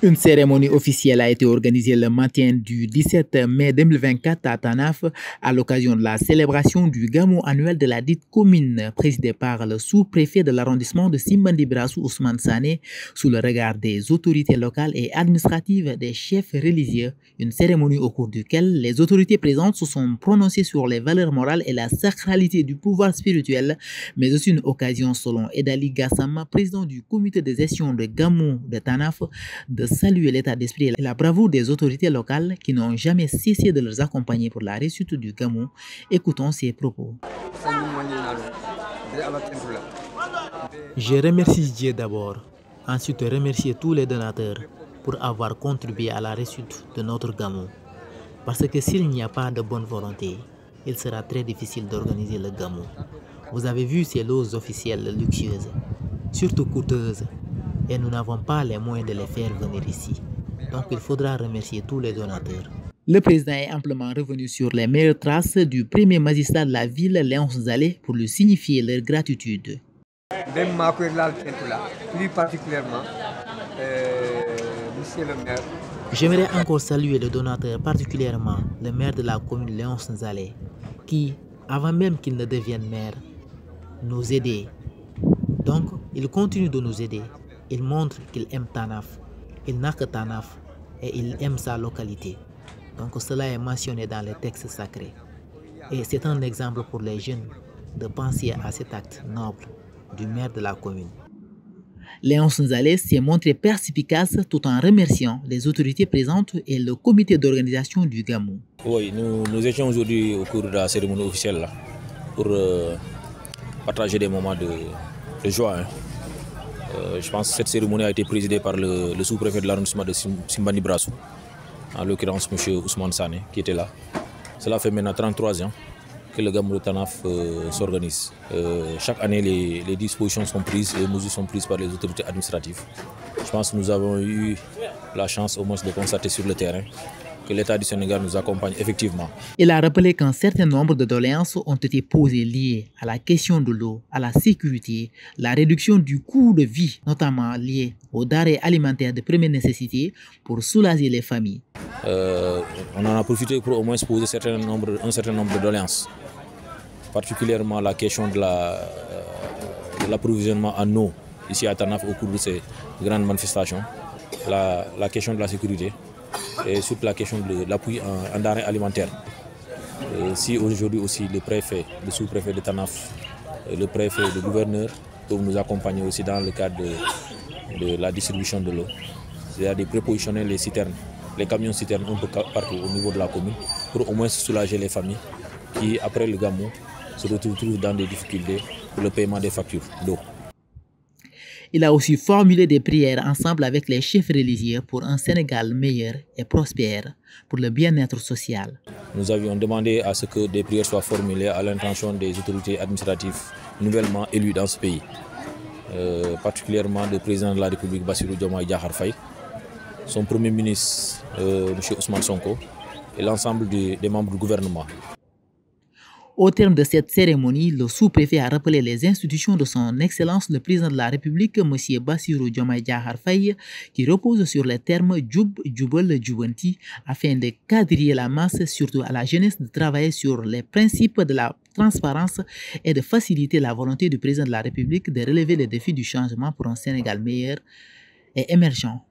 Une cérémonie officielle a été organisée le matin du 17 mai 2024 à Tanaf à l'occasion de la célébration du Gamou annuel de la dite commune, présidée par le sous-préfet de l'arrondissement de Simbandi Brassou Ousmane Sané, sous le regard des autorités locales et administratives des chefs religieux. Une cérémonie au cours duquel les autorités présentes se sont prononcées sur les valeurs morales et la sacralité du pouvoir spirituel, mais aussi une occasion, selon Edali Gassama, président du comité de gestion de Gamou de Tanaf, de saluer l'état d'esprit et la bravoure des autorités locales qui n'ont jamais cessé de les accompagner pour la réussite du Gamou. Écoutons ses propos. Je remercie Dieu d'abord, ensuite remercier tous les donateurs pour avoir contribué à la réussite de notre Gamou. Parce que s'il n'y a pas de bonne volonté, il sera très difficile d'organiser le Gamou. Vous avez vu ces loges officielles luxueuses, surtout coûteuses, et nous n'avons pas les moyens de les faire venir ici. Donc il faudra remercier tous les donateurs. Le président est amplement revenu sur les meilleures traces du premier magistrat de la ville, Léon Zalé, pour lui signifier leur gratitude. Plus particulièrement, monsieur le maire. J'aimerais encore saluer le donateur, particulièrement le maire de la commune, Léon Zalé, qui, avant même qu'il ne devienne maire, nous aidait. Donc, il continue de nous aider. Il montre qu'il aime Tanaf, il n'a que Tanaf et il aime sa localité. Donc cela est mentionné dans les textes sacrés. Et c'est un exemple pour les jeunes de penser à cet acte noble du maire de la commune. Léon Zalé s'est montré perspicace tout en remerciant les autorités présentes et le comité d'organisation du Gamou. Oui, nous étions aujourd'hui au cours de la cérémonie officielle là, pour partager des moments de joie. Je pense que cette cérémonie a été présidée par le sous-préfet de l'arrondissement de Simbandi Brassou, en l'occurrence M. Ousmane Sané, qui était là. Cela fait maintenant 33 ans que le Gamou de Tanaf s'organise. Chaque année, les dispositions sont prises, les mesures sont prises par les autorités administratives. Je pense que nous avons eu la chance au moins de constater sur le terrain que l'État du Sénégal nous accompagne effectivement. Il a rappelé qu'un certain nombre de doléances ont été posées liées à la question de l'eau, à la sécurité, la réduction du coût de vie, notamment lié aux denrées alimentaires de première nécessité pour soulager les familles. On en a profité pour au moins poser un certain nombre de doléances, particulièrement la question de l'approvisionnement en eau ici à Tanaf au cours de ces grandes manifestations, la question de la sécurité, et surtout la question de l'appui en denrées alimentaires. Si aujourd'hui aussi le préfet, le sous-préfet de Tanaf, le préfet, le gouverneur peuvent nous accompagner aussi dans le cadre de la distribution de l'eau. C'est-à-dire prépositionner les citernes, les camions citernes un peu partout au niveau de la commune pour au moins soulager les familles qui, après le Gamou, se retrouvent dans des difficultés pour le paiement des factures d'eau. Il a aussi formulé des prières ensemble avec les chefs religieux pour un Sénégal meilleur et prospère, pour le bien-être social. Nous avions demandé à ce que des prières soient formulées à l'intention des autorités administratives nouvellement élues dans ce pays, particulièrement le président de la République, Bassirou Diomaye Diakhar Faye, son premier ministre, M. Ousmane Sonko, et l'ensemble des membres du gouvernement. Au terme de cette cérémonie, le sous-préfet a rappelé les institutions de son Excellence le président de la République, M. Bassirou Diomaye Diakhar Faye, qui reposent sur les termes Djoub, Djoubel, Djoubanti, afin de quadriller la masse, surtout à la jeunesse, de travailler sur les principes de la transparence et de faciliter la volonté du président de la République de relever les défis du changement pour un Sénégal meilleur et émergent.